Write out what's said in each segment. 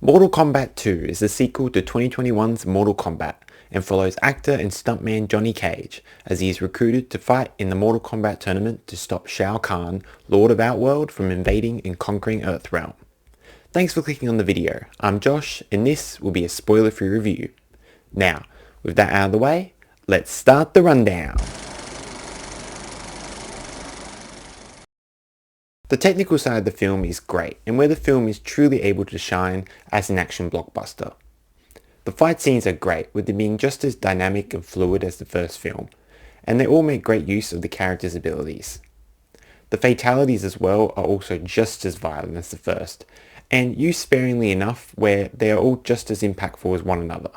Mortal Kombat 2 is the sequel to 2021's Mortal Kombat and follows actor and stuntman Johnny Cage as he is recruited to fight in the Mortal Kombat tournament to stop Shao Kahn, Lord of Outworld, from invading and conquering Earthrealm. Thanks for clicking on the video. I'm Josh and this will be a spoiler-free review. Now, with that out of the way, let's start the rundown. The technical side of the film is great, and where the film is truly able to shine as an action blockbuster. The fight scenes are great, with them being just as dynamic and fluid as the first film, and they all make great use of the characters' abilities. The fatalities as well are also just as violent as the first, and used sparingly enough where they are all just as impactful as one another.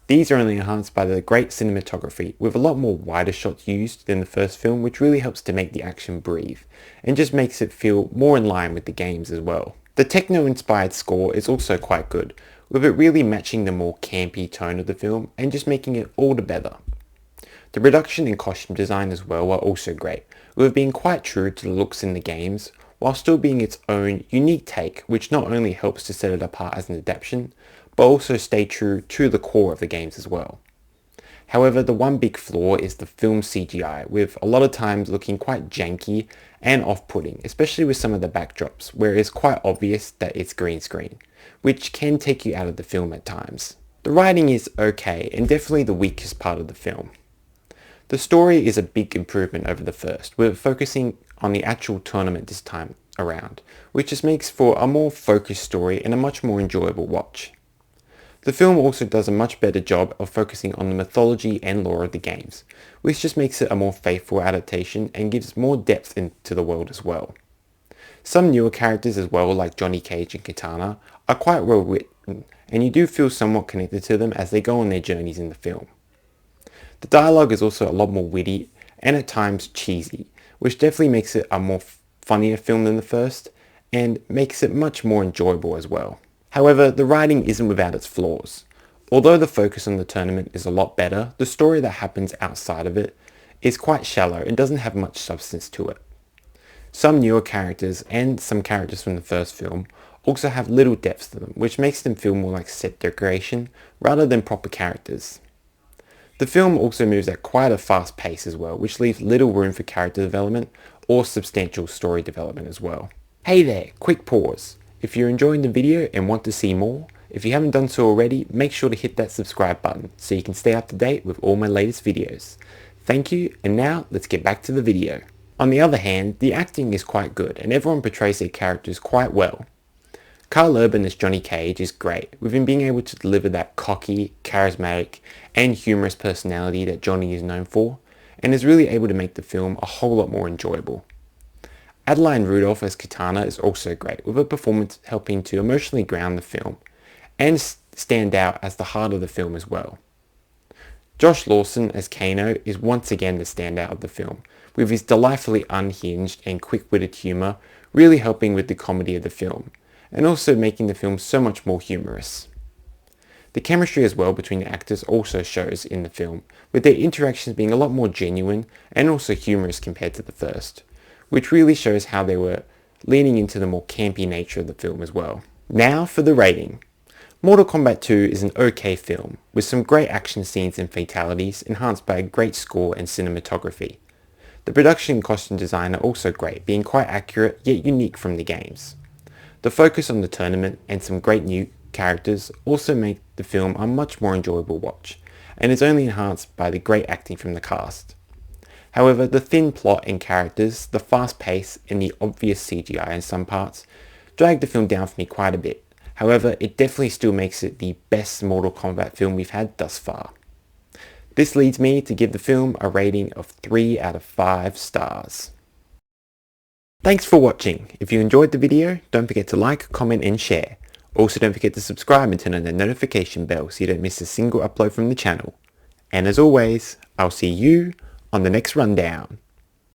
These are only enhanced by the great cinematography, with a lot more wider shots used than the first film, which really helps to make the action breathe, and just makes it feel more in line with the games as well. The techno-inspired score is also quite good, with it really matching the more campy tone of the film, and just making it all the better. The production and costume design as well are also great, with it being quite true to the looks in the games, while still being its own unique take, which not only helps to set it apart as an adaptation, but also stay true to the core of the games as well. However, the one big flaw is the film CGI, with a lot of times looking quite janky and off-putting, especially with some of the backdrops, where it is quite obvious that it's green screen, which can take you out of the film at times. The writing is okay, and definitely the weakest part of the film. The story is a big improvement over the first, with focusing on the actual tournament this time around, which just makes for a more focused story and a much more enjoyable watch. The film also does a much better job of focusing on the mythology and lore of the games, which just makes it a more faithful adaptation and gives more depth into the world as well. Some newer characters as well, like Johnny Cage and Katana, are quite well written, and you do feel somewhat connected to them as they go on their journeys in the film. The dialogue is also a lot more witty and at times cheesy, which definitely makes it a more funnier film than the first, and makes it much more enjoyable as well. However, the writing isn't without its flaws. Although the focus on the tournament is a lot better, the story that happens outside of it is quite shallow and doesn't have much substance to it. Some newer characters and some characters from the first film also have little depth to them, which makes them feel more like set decoration rather than proper characters. The film also moves at quite a fast pace as well, which leaves little room for character development or substantial story development as well. Hey there, quick pause. If you're enjoying the video and want to see more, if you haven't done so already, make sure to hit that subscribe button so you can stay up to date with all my latest videos. Thank you, and now let's get back to the video. On the other hand, the acting is quite good and everyone portrays their characters quite well. Karl Urban as Johnny Cage is great, with him being able to deliver that cocky, charismatic, and humorous personality that Johnny is known for, and is really able to make the film a whole lot more enjoyable. Adeline Rudolph as Katana is also great, with her performance helping to emotionally ground the film and stand out as the heart of the film as well. Josh Lawson as Kano is once again the standout of the film, with his delightfully unhinged and quick-witted humour really helping with the comedy of the film, and also making the film so much more humorous. The chemistry as well between the actors also shows in the film, with their interactions being a lot more genuine and also humorous compared to the first, which really shows how they were leaning into the more campy nature of the film as well. Now for the rating. Mortal Kombat 2 is an okay film, with some great action scenes and fatalities enhanced by a great score and cinematography. The production and costume design are also great, being quite accurate yet unique from the games. The focus on the tournament and some great new characters also make the film a much more enjoyable watch, and is only enhanced by the great acting from the cast. However, the thin plot and characters, the fast pace, and the obvious CGI in some parts drag the film down for me quite a bit. However, it definitely still makes it the best Mortal Kombat film we've had thus far. This leads me to give the film a rating of 3 out of 5 stars. Thanks for watching. If you enjoyed the video, don't forget to like, comment and share. Also don't forget to subscribe and turn on the notification bell so you don't miss a single upload from the channel. And as always, I'll see you on the next rundown.